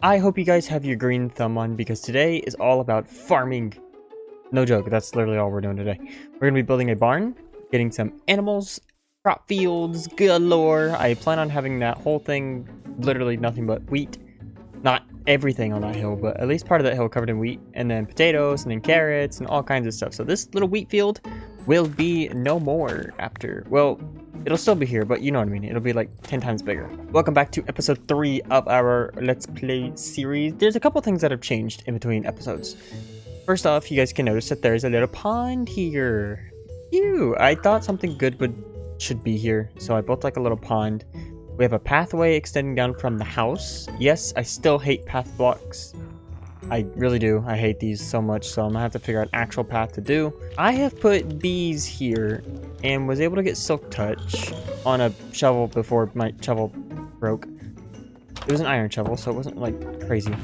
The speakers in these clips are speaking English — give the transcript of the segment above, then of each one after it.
I hope you guys have your green thumb on because today is all about farming. No joke, that's literally all we're doing today. We're going to be building a barn, getting some animals, crop fields galore. I plan on having that whole thing literally nothing but wheat. Not everything on that hill, but at least part of that hill covered in wheat, and then potatoes, and then carrots, and all kinds of stuff. So this little wheat field will be no more after, well, it'll still be here, but you know what I mean. It'll be like 10 times bigger. Welcome back to episode 3 of our Let's Play series. There's a couple things that have changed in between episodes. First off, you guys can notice that there's a little pond here. Ew, I thought something good should be here, so I built like a little pond. We have a pathway extending down from the house. Yes, I still hate path blocks. I really do. I hate these so much, so I'm gonna have to figure out an actual path to do. I have put bees here and was able to get silk touch on a shovel before my shovel broke. It was an iron shovel, so it wasn't like crazy.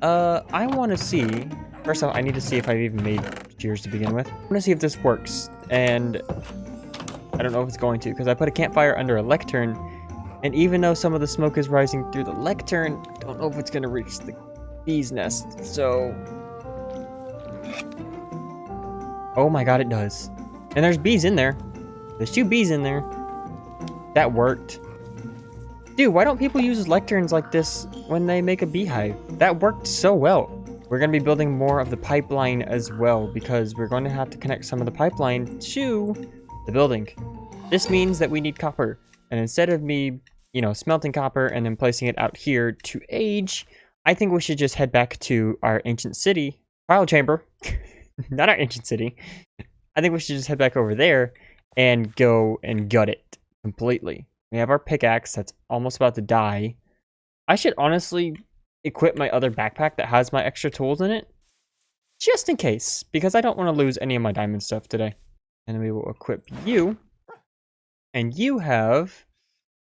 I want to see. First off, I need to see if I've even made shears to begin with. I want to see if this works, and I don't know if it's going to because I put a campfire under a lectern. And even though some of the smoke is rising through the lectern, I don't know if it's going to reach the bee's nest, so... Oh my god, it does. And there's bees in there. There's 2 bees in there. That worked. Dude, why don't people use lecterns like this when they make a beehive? That worked so well. We're going to be building more of the pipeline as well, because we're going to have to connect some of the pipeline to the building. This means that we need copper. And instead of me, you know, smelting copper and then placing it out here to age, I think we should just head back to our ancient city, pile chamber, not our ancient city. I think we should just head back over there and go and gut it completely. We have our pickaxe that's almost about to die. I should honestly equip my other backpack that has my extra tools in it, just in case, because I don't want to lose any of my diamond stuff today. And then we will equip you. And you have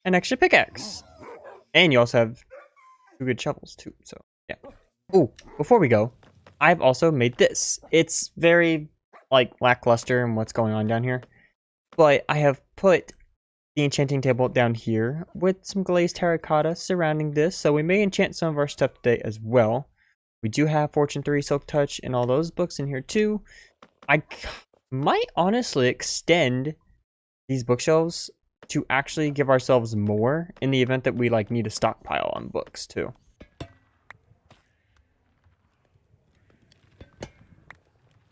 an extra pickaxe. And you also have 2 good shovels too, so yeah. Oh, before we go, I've also made this. It's very, like, lackluster in what's going on down here. But I have put the enchanting table down here with some glazed terracotta surrounding this. So we may enchant some of our stuff today as well. We do have Fortune 3, Silk Touch, and all those books in here too. I might honestly extend these bookshelves to actually give ourselves more in the event that we like need a stockpile on books too. I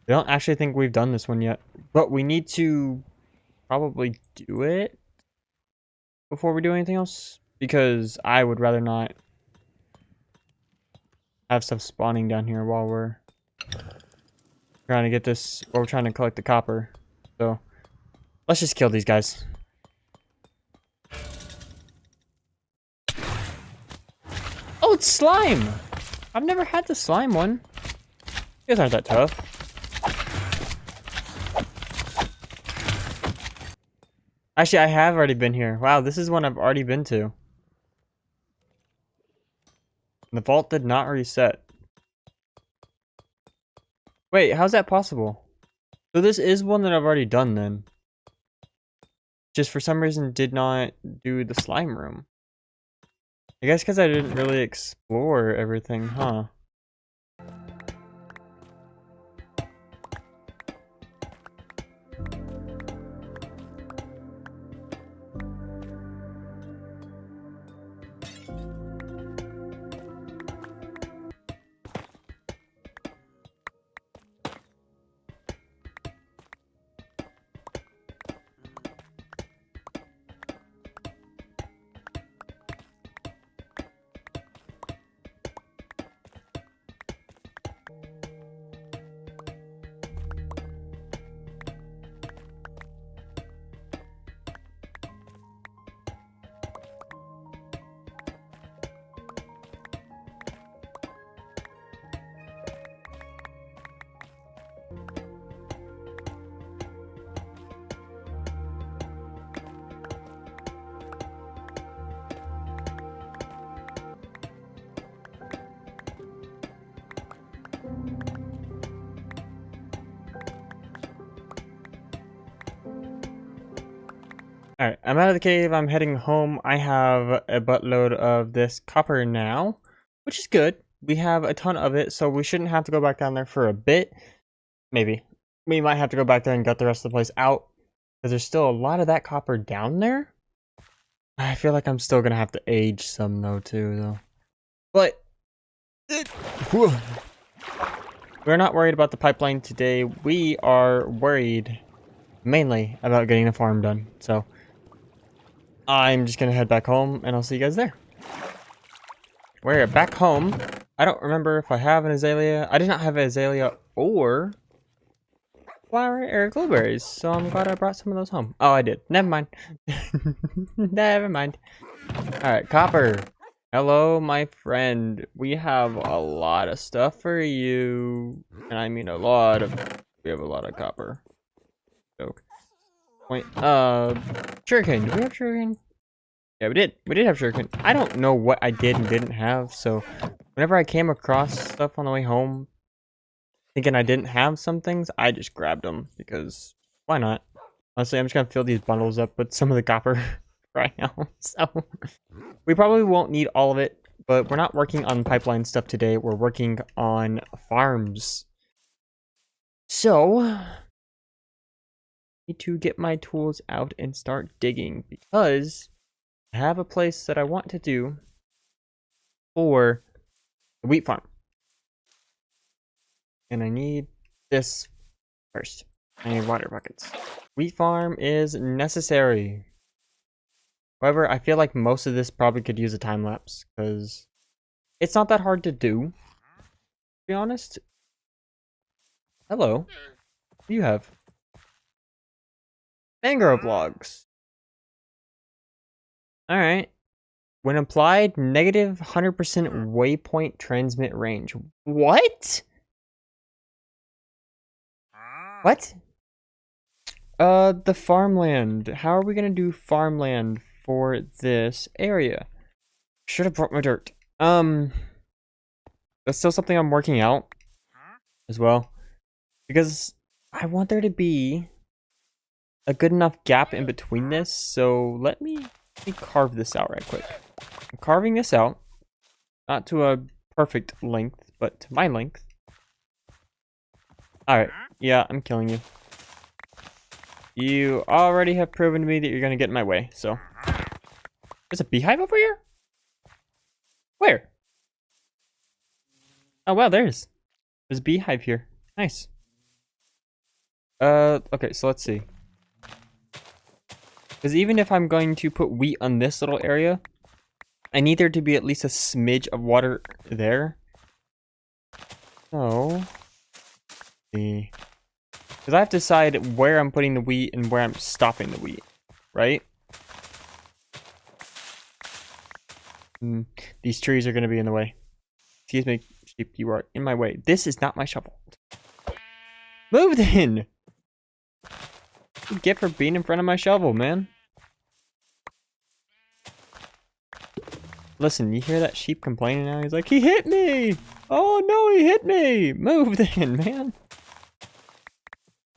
don't actually think we've done this one yet, but we need to probably do it before we do anything else, because I would rather not have stuff spawning down here while we're trying to get this, or we're trying to collect the copper. So let's just kill these guys. Oh, it's slime! I've never had the slime one. You guys aren't that tough. Actually, I have already been here. Wow, this is one I've already been to. The vault did not reset. Wait, how's that possible? So this is one that I've already done then. Just for some reason did not do the slime room. I guess because I didn't really explore everything, huh? Alright, I'm out of the cave. I'm heading home. I have a buttload of this copper now, which which is good. We have a ton of it, so we shouldn't have to go back down there for a bit. Maybe. We might have to go back there and gut the rest of the place out, because there's still a lot of that copper down there. I feel like I'm still going to have to age some, though, too, though. But we're not worried about the pipeline today. We are worried mainly about getting the farm done. So I'm just going to head back home, and I'll see you guys there. We're back home. I don't remember if I have an azalea. I did not have an azalea or flower or blueberries, so I'm glad I brought some of those home. Oh, I did. Never mind. Never mind. Alright, copper. Hello, my friend. We have a lot of stuff for you. And I mean a lot of... We have a lot of copper. Joke. Wait, sugarcane. Do we have sugarcane? Yeah, we did. We did have sugarcane. I don't know what I did and didn't have, so... Whenever I came across stuff on the way home, thinking I didn't have some things, I just grabbed them, because why not? Honestly, I'm just gonna fill these bundles up with some of the copper right now, so... We probably won't need all of it, but we're not working on pipeline stuff today, we're working on farms. So... I need to get my tools out and start digging, because I have a place that I want to do for the wheat farm. And I need this first. I need water buckets. Wheat farm is necessary. However, I feel like most of this probably could use a time lapse, because it's not that hard to do, to be honest. Hello. What do you have? Mangrove logs. Alright. When applied, negative 100% waypoint transmit range. What? What? The farmland. How are we gonna do farmland for this area? Should have brought my dirt. That's still something I'm working out as well, because I want there to be a good enough gap in between this. So let me carve this out right quick. I'm carving this out, not to a perfect length, but to my length. Alright, yeah, I'm killing you. You already have proven to me that you're gonna get in my way, so. There's a beehive over here? Where? Oh wow, there's a beehive here. Nice. Okay, so let's see. Because even if I'm going to put wheat on this little area, I need there to be at least a smidge of water there. So, see. Because I have to decide where I'm putting the wheat and where I'm stopping the wheat, right? These trees are going to be in the way. Excuse me, sheep, you are in my way. This is not my shovel. Move then! What do you get for being in front of my shovel, man? Listen, you hear that sheep complaining now? He's like, he hit me! Oh no, he hit me! Move then, man!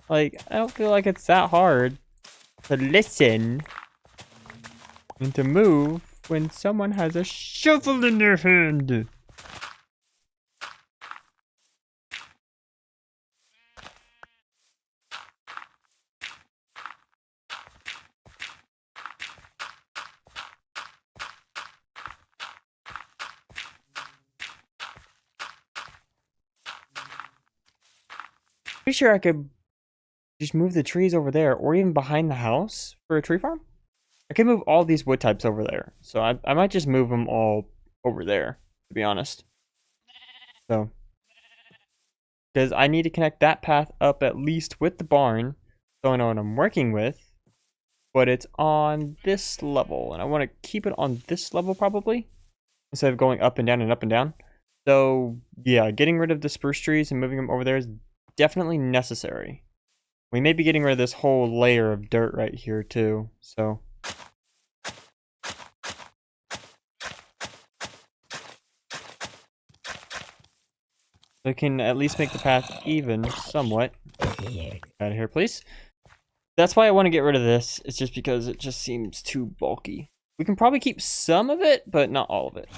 Like, I don't feel like it's that hard to listen and to move when someone has a shovel in their hand. Pretty sure I could just move the trees over there, or even behind the house for a tree farm. I could move all these wood types over there, so I might just move them all over there, to be honest. So, because I need to connect that path up at least with the barn, so I know what I'm working with. But it's on this level, and I want to keep it on this level probably, instead of going up and down and up and down. So yeah, getting rid of the spruce trees and moving them over there is definitely necessary. We may be getting rid of this whole layer of dirt right here too, so. We can at least make the path even somewhat. Out of here, please. That's why I want to get rid of this. It's just because it just seems too bulky. We can probably keep some of it, but not all of it.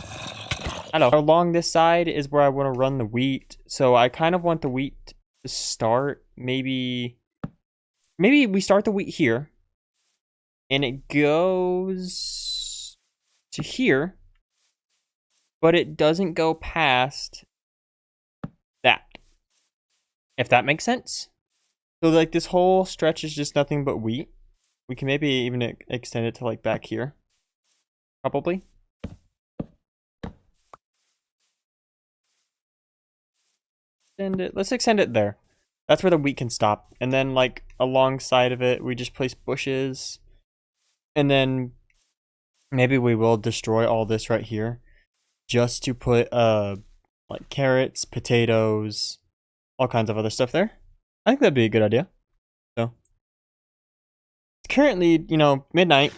I don't know. Along this side is where I want to run the wheat. So I kind of want the wheat to start. Maybe we start the wheat here. And it goes to here. But it doesn't go past that. If that makes sense. So like this whole stretch is just nothing but wheat. We can maybe even extend it to like back here. Probably. Let's extend it there. That's where the wheat can stop. And then like alongside of it, we just place bushes. And then maybe we will destroy all this right here. Just to put like carrots, potatoes, all kinds of other stuff there. I think that'd be a good idea. So it's currently, midnight.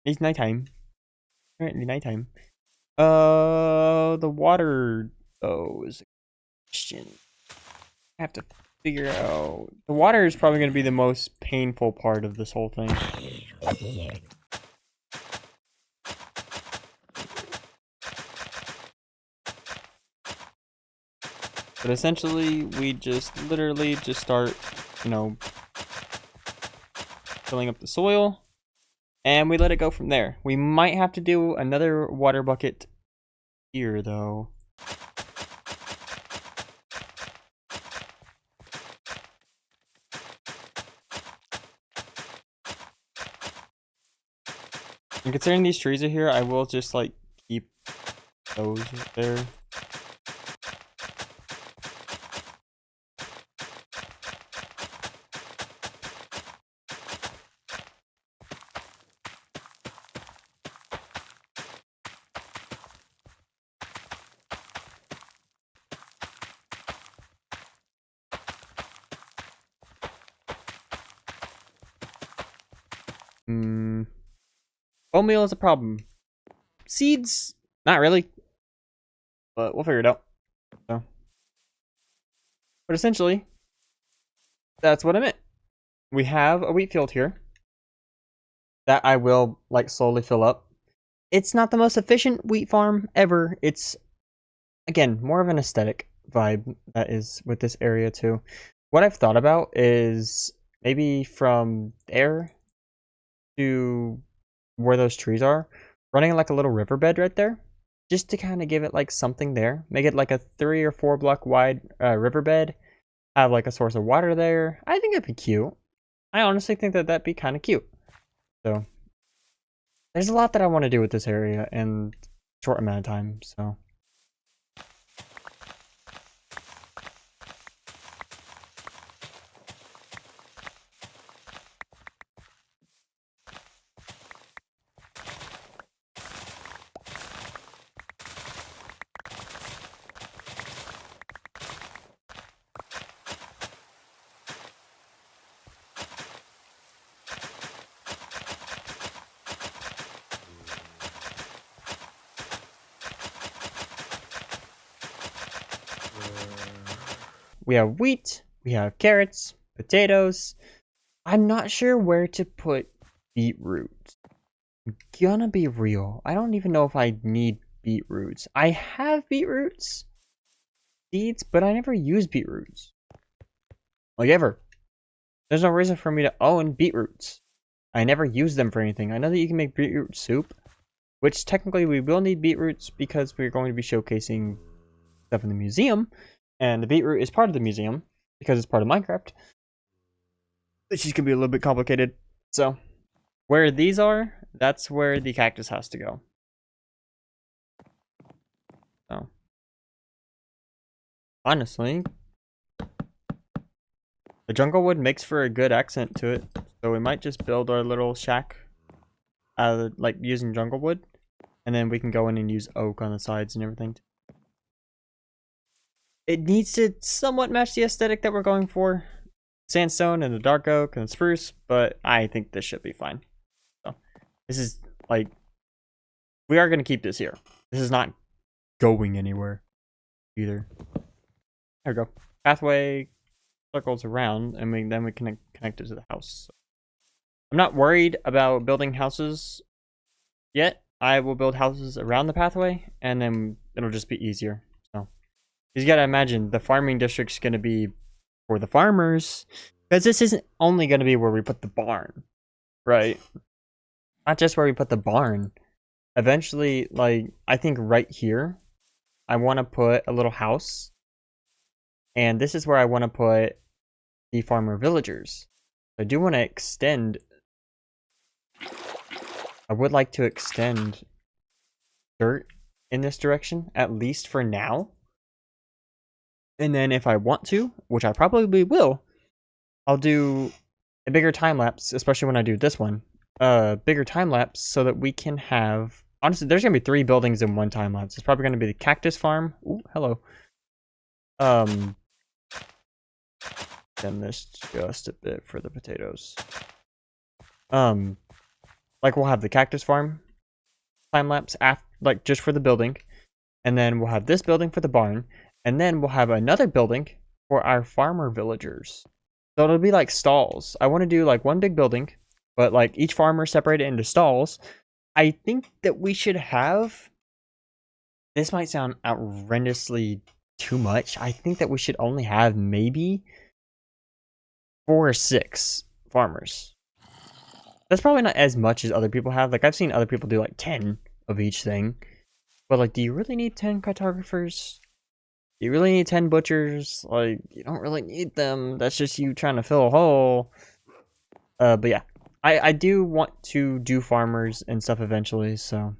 It's nighttime. Currently nighttime. The water is a question. I have to figure out. The water is probably going to be the most painful part of this whole thing. But essentially, we just literally just start, filling up the soil, and we let it go from there. We might have to do another water bucket here, though. And considering these trees are here, I will just, like, keep those there. Oatmeal is a problem. Seeds, not really. But we'll figure it out. So. But essentially, that's what I meant. We have a wheat field here that I will, like, slowly fill up. It's not the most efficient wheat farm ever. It's, again, more of an aesthetic vibe that is with this area too. What I've thought about is maybe from there to where those trees are, running like a little riverbed right there, just to kind of give it like something there. Make it like a 3 or 4 block wide riverbed. Have like a source of water there. I think it'd be cute. I honestly think that that'd be kind of cute. So there's a lot that I want to do with this area in a short amount of time. So. We have wheat, we have carrots, potatoes. I'm not sure where to put beetroots. I'm gonna be real. I don't even know if I need beetroots. I have beetroots seeds, but I never use beetroots. Like ever. There's no reason for me to own beetroots. I never use them for anything. I know that you can make beetroot soup, which technically we will need beetroots because we're going to be showcasing stuff in the museum. And the beetroot is part of the museum because it's part of Minecraft. It's just gonna be a little bit complicated. So, where these are, that's where the cactus has to go. So, honestly, the jungle wood makes for a good accent to it. So we might just build our little shack out of, like, using jungle wood. And then we can go in and use oak on the sides and everything. It needs to somewhat match the aesthetic that we're going for. Sandstone and the dark oak and the spruce, but I think this should be fine. So this is like, we are going to keep this here. This is not going anywhere either. There we go. Pathway circles around, and then we can connect it to the house. I'm not worried about building houses yet. I will build houses around the pathway, and then it'll just be easier. So you gotta imagine the farming district's gonna be for the farmers, because this isn't only gonna be where we put the barn, right? Not just where we put the barn. Eventually, like, I think right here, I want to put a little house. And this is where I want to put the farmer villagers. I do want to extend. I would like to extend dirt in this direction, at least for now. And then if I want to, which I probably will, I'll do a bigger time lapse, especially when I do this one. Bigger time lapse so that we can have. Honestly, there's gonna be 3 buildings in one time lapse. It's probably gonna be the cactus farm. Ooh, hello. Then this just a bit for the potatoes. Like we'll have the cactus farm time lapse after, like just for the building, and then we'll have this building for the barn, and then we'll have another building for our farmer villagers. So it'll be like stalls. I want to do like one big building, but like each farmer separated into stalls. I think that we should have. This might sound outrageously too much. I think that we should only have maybe 4 or 6 farmers. That's probably not as much as other people have. Like I've seen other people do like 10 of each thing. But like, do you really need 10 cartographers? Do you really need 10 butchers? Like, you don't really need them. That's just you trying to fill a hole. But yeah, I do want to do farmers and stuff eventually. So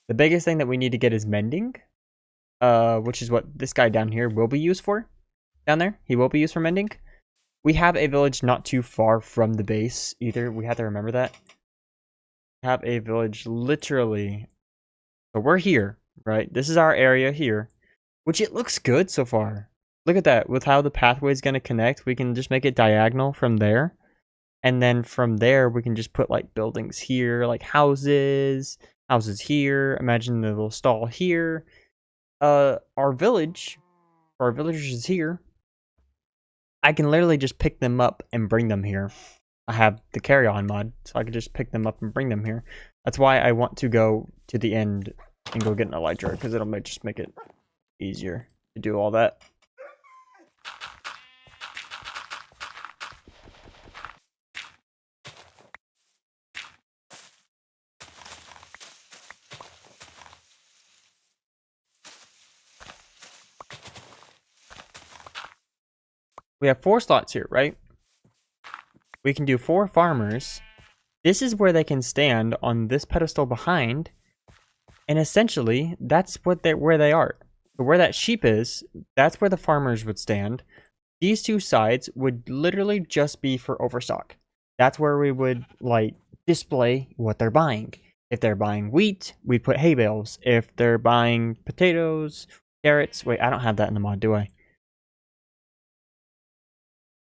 the biggest thing that we need to get is mending, which is what this guy down here will be used for. Down there, he will be used for mending. We have a village not too far from the base either. We have to remember that. We have a village literally. So we're here, right? This is our area here, which it looks good so far. Look at that. With how the pathway is going to connect, we can just make it diagonal from there. And then from there, we can just put like buildings here, like houses here. Imagine the little stall here. Our village, our villagers is here. I can literally just pick them up and bring them here. I have the carry-on mod, so I can just pick them up and bring them here. That's why I want to go to the end and go get an elytra, because it'll just make it easier to do all that. We have 4 slots here, right? We can do 4 farmers. This is where they can stand on this pedestal behind. And essentially, that's what where they are. So where that sheep is, that's where the farmers would stand. These 2 sides would literally just be for overstock. That's where we would like display what they're buying. If they're buying wheat, we put hay bales. If they're buying potatoes, carrots. Wait, I don't have that in the mod, do I?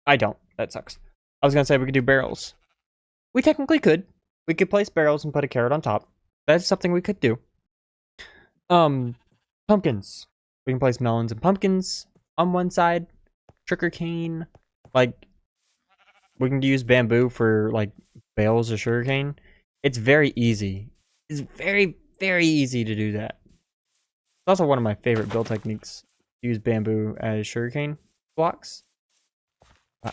I don't. That sucks. I was gonna say we could do barrels. We technically could. We could place barrels and put a carrot on top. That's something we could do. Pumpkins. We can place melons and pumpkins on one side. Sugarcane. Like, we can use bamboo for like bales of sugarcane. It's very easy. It's very, very easy to do that. It's also one of my favorite build techniques. Use bamboo as sugarcane blocks.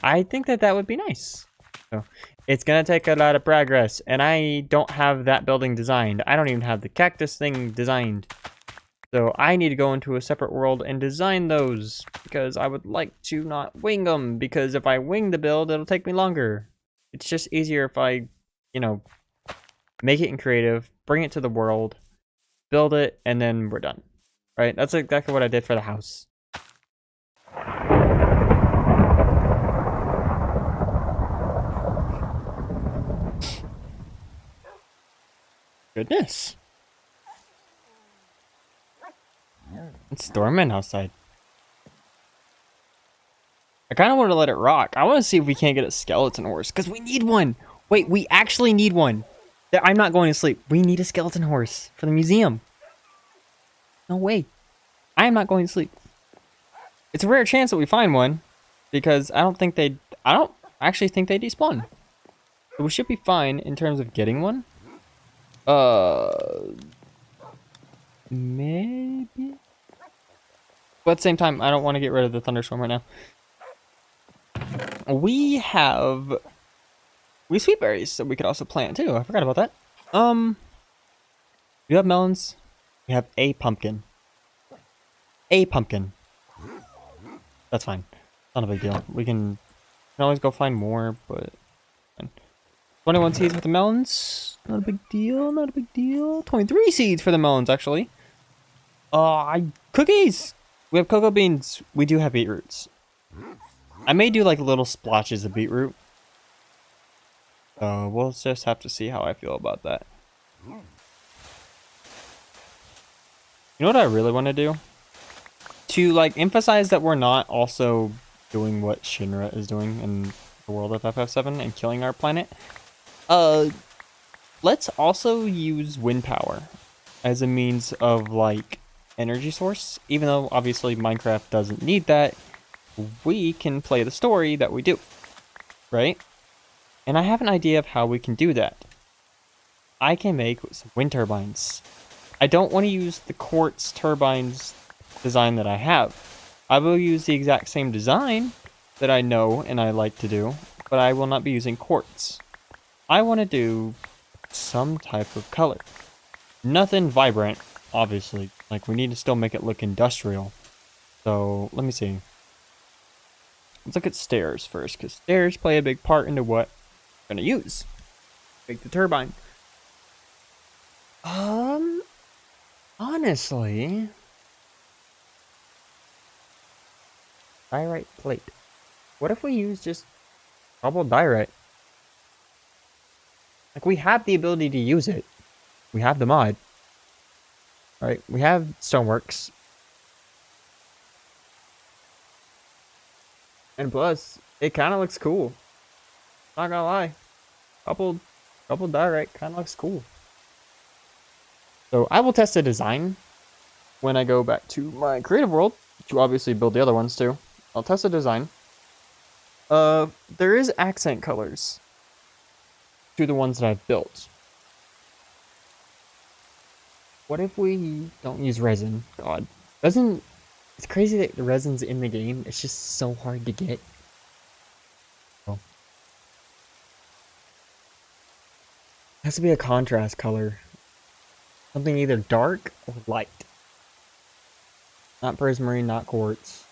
I think that would be nice. So it's gonna take a lot of progress, and I don't have that building designed. I don't even have the cactus thing designed. So I need to go into a separate world and design those, because I would like to not wing them, because if I wing the build, it'll take me longer. It's just easier if I, you know, make it in creative, bring it to the world, build it, and then we're done. Right? That's exactly what I did for the house. Goodness. It's storming outside. I kind of want to let it rock. I want to see if we can't get a skeleton horse, because we need one. Wait, we actually need one. I'm not going to sleep. We need a skeleton horse for the museum. No way. I am not going to sleep. It's a rare chance that we find one, because I don't actually think they despawn. So we should be fine in terms of getting one. Maybe. But at the same time, I don't want to get rid of the thunderstorm right now. We sweet berries, so we could also plant too. I forgot about that. We have melons. We have a pumpkin. A pumpkin. That's fine. Not a big deal. We can always go find more, but fine. 21 seeds for the melons. Not a big deal. Not a big deal. 23 seeds for the melons, actually. Cookies! We have cocoa beans. We do have beetroots. I may do like little splotches of beetroot. So we'll just have to see how I feel about that. You know what I really want to do? To like emphasize that we're not also doing what Shinra is doing in the world of FF7 and killing our planet. Let's also use wind power as a means of like energy source. Even though obviously Minecraft doesn't need that, we can play the story that we do, right? And I have an idea of how we can do that. I can make some wind turbines. I don't want to use the quartz turbines design that I have. I will use the exact same design that I know and I like to do, but I will not be using quartz. I want to do some type of color. Nothing vibrant, obviously. Like, we need to still make it look industrial. So, let me see. Let's look at stairs first, because stairs play a big part into what I'm going to use. Make the turbine. Honestly... Diorite plate. What if we use just cobbled diorite? Like, we have the ability to use it. We have the mod. Right? We have stoneworks. And plus, it kind of looks cool. Not gonna lie. Coupled diorite kind of looks cool. So I will test the design when I go back to my creative world to obviously build the other ones too. I'll test the design. There is accent colors to the ones that I've built. What if we don't use resin? God. Resin, it's crazy that the resin's in the game. It's just so hard to get. Oh. It has to be a contrast color. Something either dark or light. Not prismarine, not quartz.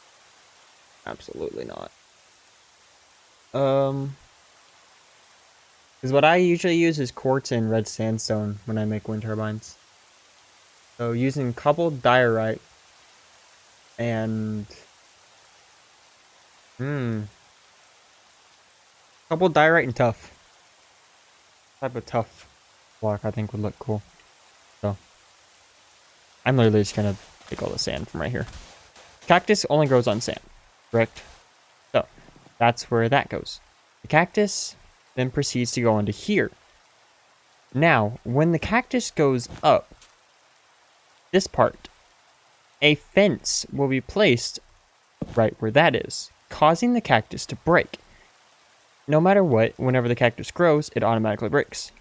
Absolutely not. Because what I usually use is quartz and red sandstone when I make wind turbines. So using coupled diorite and coupled diorite and tuff. Type of tuff block I think would look cool. So I'm literally just gonna take all the sand from right here. Cactus only grows on sand, correct? So that's where that goes. The cactus then proceeds to go into here. Now, when the cactus goes up, this part, a fence will be placed right where that is, causing the cactus to break. No matter what, whenever the cactus grows, it automatically breaks.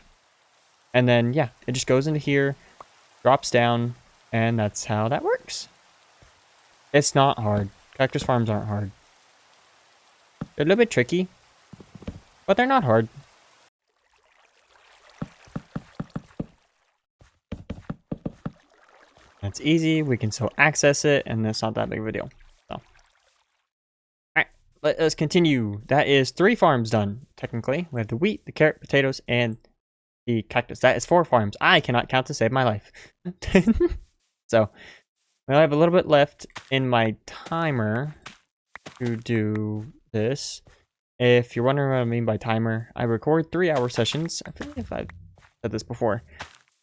And then, yeah, it just goes into here, drops down, and that's how that works. It's not hard. Cactus farms aren't hard. They're a little bit tricky, but they're not hard. It's easy, we can still access it, and it's not that big of a deal. So, alright, let us continue. That is 3 farms done, technically. We have the wheat, the carrot, potatoes, and the cactus. That is 4 farms. I cannot count to save my life. So, I have a little bit left in my timer to do this. If you're wondering what I mean by timer, I record 3-hour sessions. I feel like if I've said this before.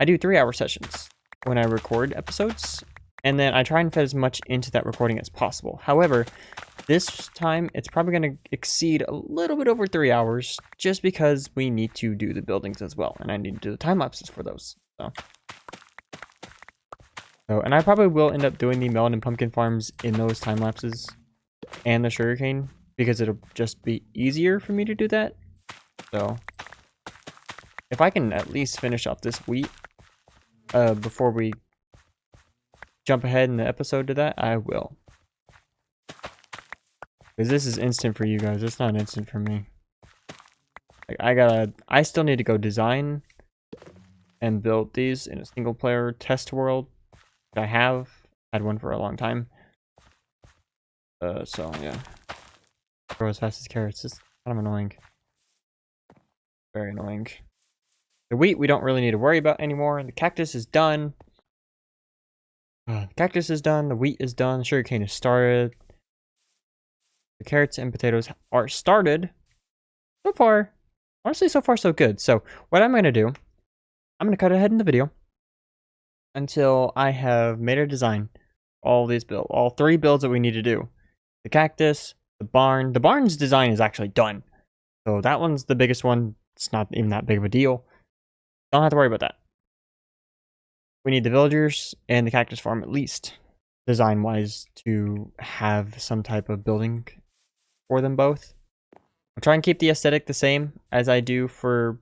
I do 3-hour sessions when I record episodes, and then I try and fit as much into that recording as possible. However, this time it's probably going to exceed a little bit over 3 hours just because we need to do the buildings as well, and I need to do the time lapses for those. So, and I probably will end up doing the melon and pumpkin farms in those time lapses and the sugarcane because it'll just be easier for me to do that. So, if I can at least finish off this wheat, before we jump ahead in the episode to that, I will. Because this is instant for you guys. It's not instant for me. Like, I still need to go design and build these in a single player test world. I have had one for a long time. So yeah. Grow as fast as carrots. It's kind of annoying. Very annoying. The wheat we don't really need to worry about anymore. The cactus is done. The cactus is done. The wheat is done. The sugarcane is started. The carrots and potatoes are started. So far, honestly, so far so good. So what I'm going to do, I'm going to cut ahead in the video until I have made a design. All these builds, all 3 builds that we need to do. The cactus, the barn. The barn's design is actually done. So that one's the biggest one. It's not even that big of a deal. Don't have to worry about that. We need the villagers and the cactus farm at least, design-wise, to have some type of building for them both. I'll try and keep the aesthetic the same as I do for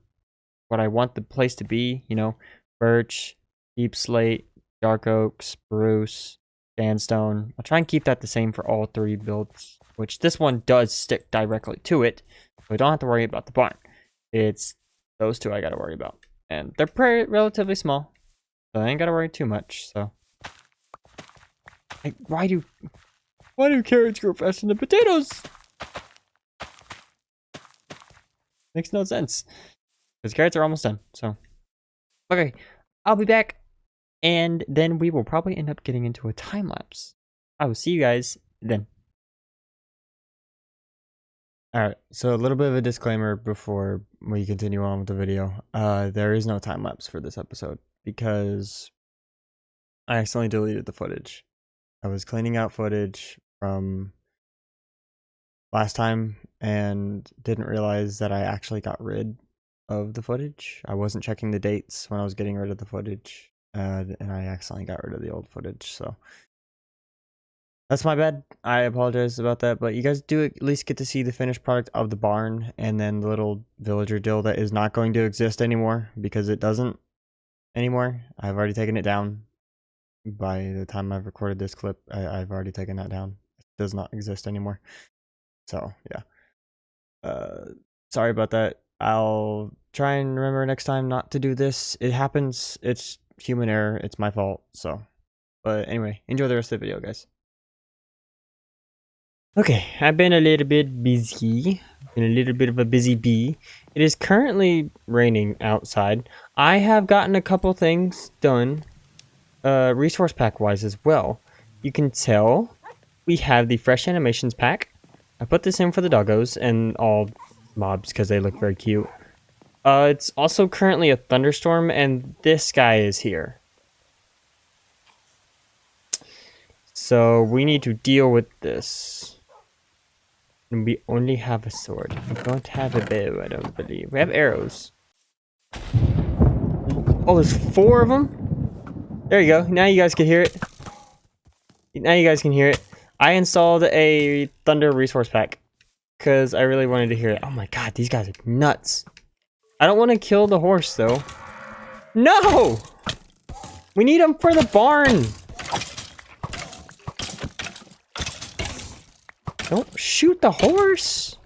what I want the place to be. You know, birch, deep slate, dark oak, spruce, sandstone. I'll try and keep that the same for all 3 builds, which this one does stick directly to it. So I don't have to worry about the barn. It's those 2 I gotta worry about. And they're relatively small. So I ain't gotta worry too much, so. Like, why do carrots grow faster than potatoes? Makes no sense. Because carrots are almost done, so. Okay, I'll be back. And then we will probably end up getting into a time lapse. I will see you guys then. Alright, so a little bit of a disclaimer before we continue on with the video. There is no time lapse for this episode because I accidentally deleted the footage. I was cleaning out footage from last time and didn't realize that I actually got rid of the footage. I wasn't checking the dates when I was getting rid of the footage, and I accidentally got rid of the old footage, so that's my bad. I apologize about that, but you guys do at least get to see the finished product of the barn and then the little villager dill that is not going to exist anymore because it doesn't anymore. I've already taken it down. By the time I've recorded this clip, I've already taken that down. It does not exist anymore. So, yeah. Sorry about that. I'll try and remember next time not to do this. It happens. It's human error. It's my fault. So, but anyway, enjoy the rest of the video, guys. Okay, I've been a little bit busy. Been a little bit of a busy bee. It is currently raining outside. I have gotten a couple things done, resource pack wise as well. You can tell we have the fresh animations pack. I put this in for the doggos and all mobs because they look very cute. It's also currently a thunderstorm and this guy is here. So we need to deal with this. And we only have a sword. We don't have a bow, I don't believe. We have arrows. Oh, there's 4 of them? There you go. Now you guys can hear it. Now you guys can hear it. I installed a thunder resource pack. Because I really wanted to hear it. Oh my god, these guys are nuts. I don't want to kill the horse, though. No! We need them for the barn! Don't shoot the horse!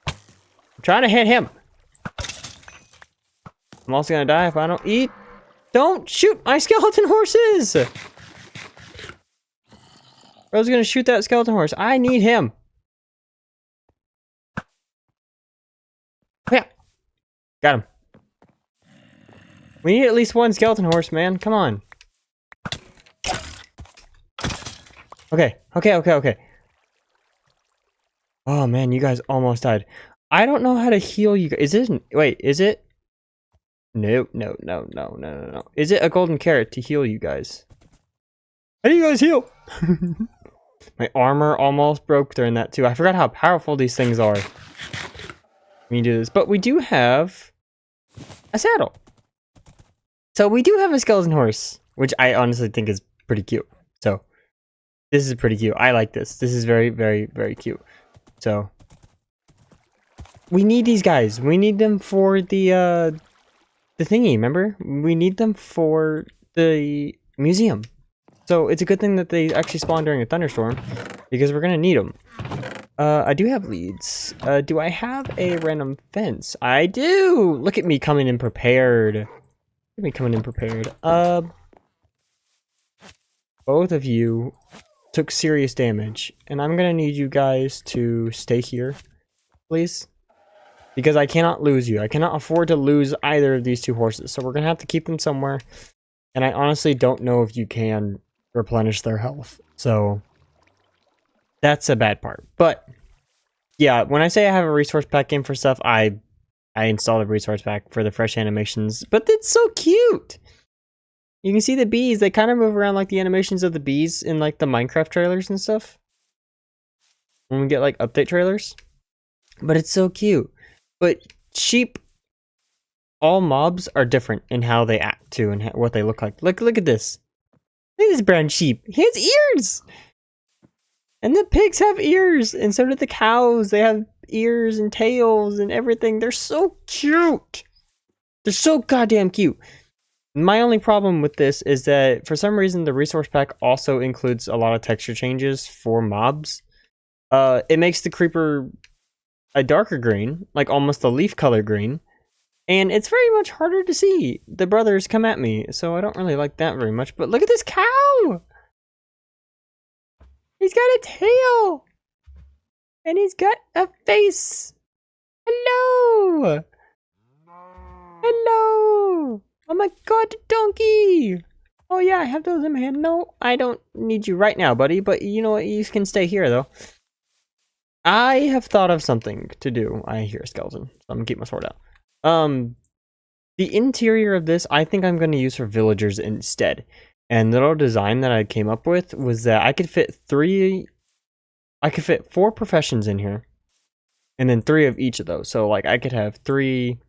I'm trying to hit him. I'm also gonna die if I don't eat. Don't shoot my skeleton horses! I was gonna shoot that skeleton horse. I need him. Yeah. Got him. We need at least 1 skeleton horse, man. Come on. Okay. Oh man, you guys almost died. I don't know how to heal you guys. Is it? Wait, is it? No. Is it a golden carrot to heal you guys? How do you guys heal? My armor almost broke during that too. I forgot how powerful these things are. We do this, but we do have a saddle. So we do have a skeleton horse, which I honestly think is pretty cute. So this is pretty cute. I like this. This is very, very, very cute. So We need these guys. We need them for the thingy, remember? We need them for the museum. So it's a good thing that they actually spawn during a thunderstorm, because we're gonna need them. I do have leads. Do I have a random fence? I do! Look at me coming in prepared. Look at me coming in prepared. Both of you took serious damage, and I'm gonna need you guys to stay here, please. Because I cannot lose you. I cannot afford to lose either of these two horses, so we're gonna have to keep them somewhere. And I honestly don't know if you can replenish their health, so that's a bad part. But yeah, when I say I have a resource pack in for stuff, I installed a resource pack for the fresh animations, but it's so cute. You can see the bees, they kind of move around like the animations of the bees in like the Minecraft trailers and stuff. When we get like update trailers. But it's so cute. But sheep, all mobs are different in how they act too and what they look like. Look at this. Look at this brown sheep. He has ears! And the pigs have ears, and so do the cows. They have ears and tails and everything. They're so cute. They're so goddamn cute. My only problem with this is that for some reason the resource pack also includes a lot of texture changes for mobs. It makes the creeper a darker green, like almost a leaf color green, and it's very much harder to see. The brothers come at me, so I don't really like that very much. But look at this cow! He's got a tail! And he's got a face! Hello! Hello! Oh my god, donkey! Oh yeah, I have those in my hand. No, I don't need you right now, buddy, but you know what? You can stay here, though. I have thought of something to do. I hear a skeleton, so I'm gonna keep my sword out. The interior of this, I think I'm gonna use for villagers instead. And the little design that I came up with was that I could fit 4 professions in here. And then 3 of each of those. So like I could have 3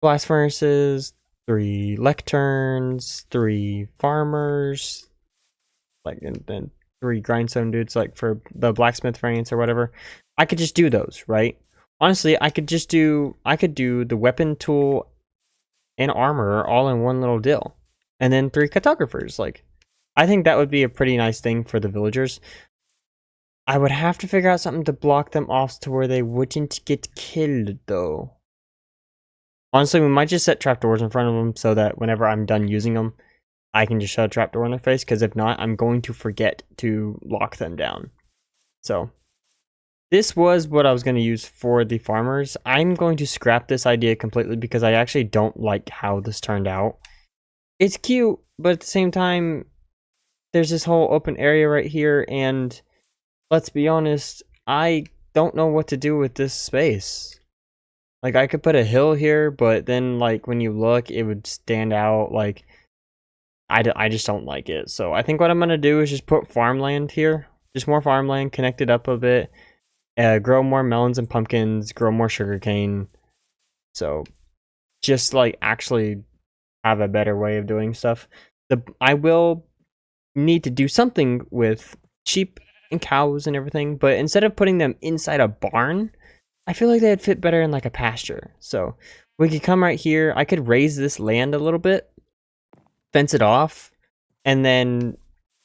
blast furnaces, 3 lecterns, 3 farmers, like, and then 3 grindstone dudes, like for the blacksmith variants or whatever. I could just do those, right? Honestly, I could do the weapon, tool, and armor all in one little deal. And then 3 cartographers. Like, I think that would be a pretty nice thing for the villagers. I would have to figure out something to block them off to where they wouldn't get killed, though. Honestly, we might just set trapdoors in front of them so that whenever I'm done using them, I can just shut a trapdoor in their face, because if not, I'm going to forget to lock them down. So, this was what I was going to use for the farmers. I'm going to scrap this idea completely because I actually don't like how this turned out. It's cute, but at the same time, there's this whole open area right here, and let's be honest, I don't know what to do with this space. Like, I could put a hill here, but then, like, when you look, it would stand out. Like, I just don't like it. So I think what I'm going to do is just put farmland here. Just more farmland, connect it up a bit. Grow more melons and pumpkins, grow more sugarcane. So, just, like, actually have a better way of doing stuff. I will need to do something with sheep and cows and everything, but instead of putting them inside a barn, I feel like they'd fit better in like a pasture. So we could come right here. I could raise this land a little bit, fence it off, and then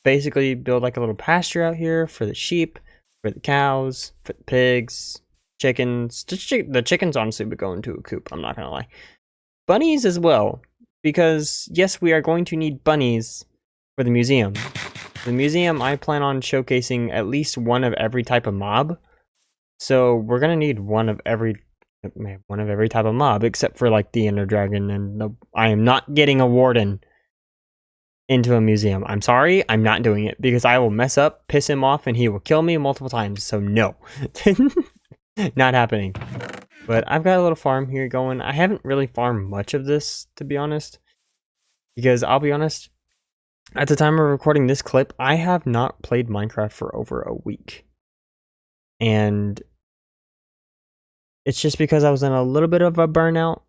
basically build like a little pasture out here for the sheep, for the cows, for the pigs, chickens. The chickens honestly would go into a coop, I'm not gonna lie. Bunnies as well, because yes, we are going to need bunnies for the museum. The museum, I plan on showcasing at least one of every type of mob. So we're gonna need one of every type of mob, except for like the Ender Dragon, and I am not getting a warden into a museum. I'm sorry, I'm not doing it because I will mess up, piss him off, and he will kill me multiple times. So no, not happening. But I've got a little farm here going. I haven't really farmed much of this, to be honest, because I'll be honest, at the time of recording this clip, I have not played Minecraft for over a week. And it's just because I was in a little bit of a burnout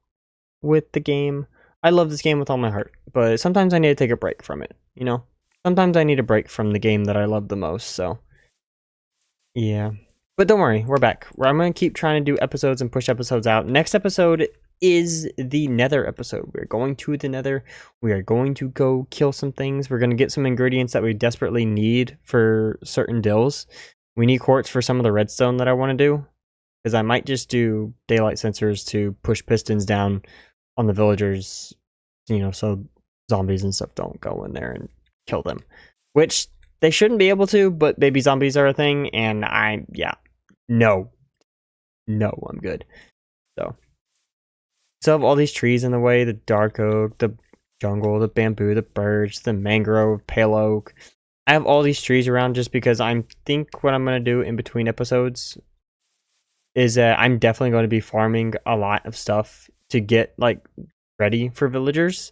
with the game. I love this game with all my heart, but sometimes I need to take a break from it, you know? Sometimes I need a break from the game that I love the most, so yeah. But don't worry, we're back. I'm going to keep trying to do episodes and push episodes out. Next episode is the Nether episode. We're going to the Nether. We are going to go kill some things. We're going to get some ingredients that we desperately need for certain dills. We need quartz for some of the redstone that I want to do. Because I might just do daylight sensors to push pistons down on the villagers, you know, so zombies and stuff don't go in there and kill them. Which they shouldn't be able to, but baby zombies are a thing, and no, I'm good. So I have all these trees in the way, the dark oak, the jungle, the bamboo, the birch, the mangrove, pale oak. I have all these trees around just because I think what I'm going to do in between episodes is I'm definitely going to be farming a lot of stuff to get like ready for villagers.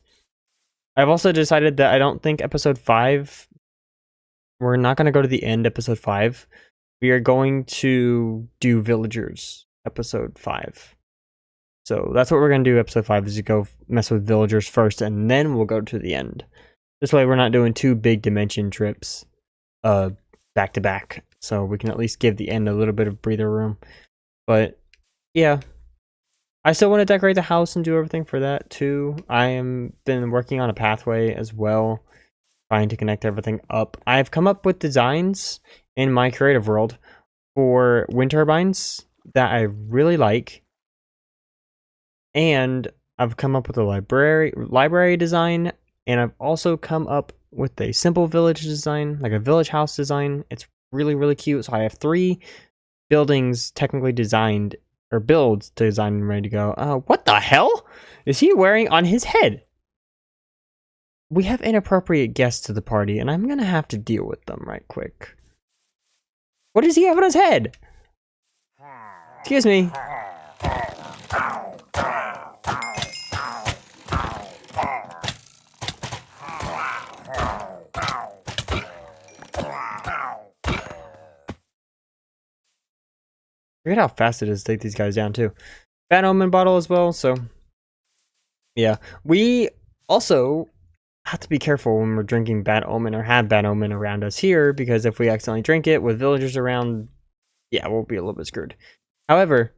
I've also decided that I don't think episode 5, we're not going to go to the end episode 5. We are going to do villagers episode 5. So that's what we're going to do episode 5, is to go mess with villagers first and then we'll go to the end. This way we're not doing 2 big dimension trips back to back. So we can at least give the end a little bit of breather room. But yeah, I still want to decorate the house and do everything for that too. I am been working on a pathway as well, trying to connect everything up. I've come up with designs in my creative world for wind turbines that I really like. And I've come up with a library design, and I've also come up with a simple village design, like a village house design. It's really, really cute. So I have 3 buildings technically designed, or builds designed and ready to go. What the hell is he wearing on his head? We have inappropriate guests to the party, and I'm gonna have to deal with them right quick. What does he have on his head? Excuse me. Forget how fast it is to take these guys down too. Bad omen bottle as well, so yeah. We also have to be careful when we're drinking bad omen or have bad omen around us here, because if we accidentally drink it with villagers around, yeah, we'll be a little bit screwed. However,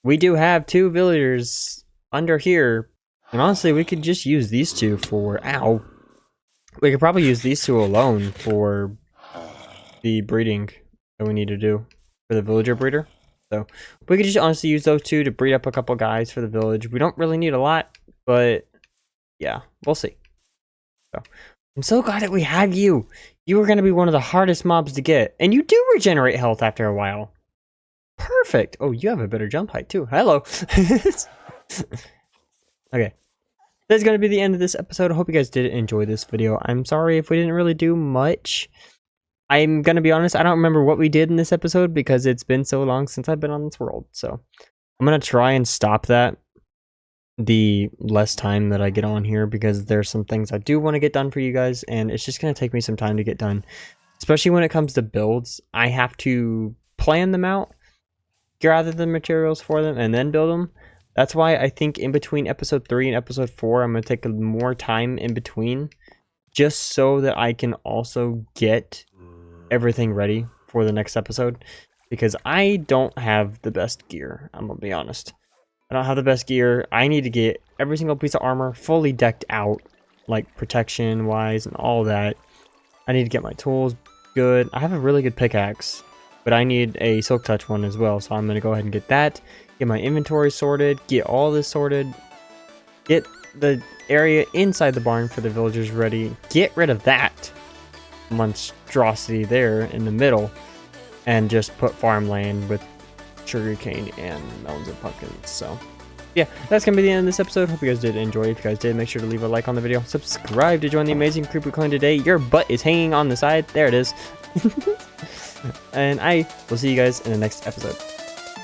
we do have 2 villagers under here, and honestly we could just use these 2 for we could probably use these 2 alone for the breeding that we need to do for the villager breeder. So we could just honestly use those 2 to breed up a couple guys for the village. We don't really need a lot, but yeah, we'll see. So I'm so glad that we have you. You are going to be one of the hardest mobs to get, and you do regenerate health after a while. Perfect. Oh, you have a better jump height too. Hello. Okay. That's going to be the end of this episode. I hope you guys did enjoy this video. I'm sorry if we didn't really do much. I'm going to be honest, I don't remember what we did in this episode because it's been so long since I've been on this world. So I'm going to try and stop that the less time that I get on here, because there's some things I do want to get done for you guys, and it's just going to take me some time to get done. Especially when it comes to builds, I have to plan them out, gather the materials for them, and then build them. That's why I think in between episode 3 and episode 4, I'm going to take more time in between, just so that I can also get everything ready for the next episode, because I don't have the best gear. I'm gonna be honest, I don't have the best gear. I need to get every single piece of armor fully decked out, like protection wise and all that. I need to get my tools good. I have a really good pickaxe, but I need a silk touch one as well, so I'm gonna go ahead and get that, get my inventory sorted, get all this sorted, get the area inside the barn for the villagers ready, get rid of that monstrosity there in the middle, and just put farmland with sugarcane and melons and pumpkins. So yeah, that's gonna be the end of this episode. Hope you guys did enjoy. If you guys did, make sure to leave a like on the video, subscribe to join the amazing creeper clan today. Your butt is hanging on the side, there it is. And I will see you guys in the next episode.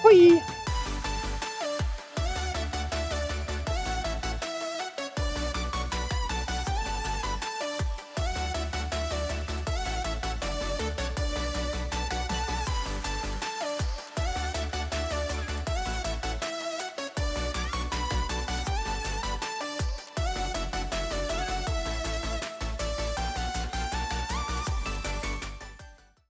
Bye.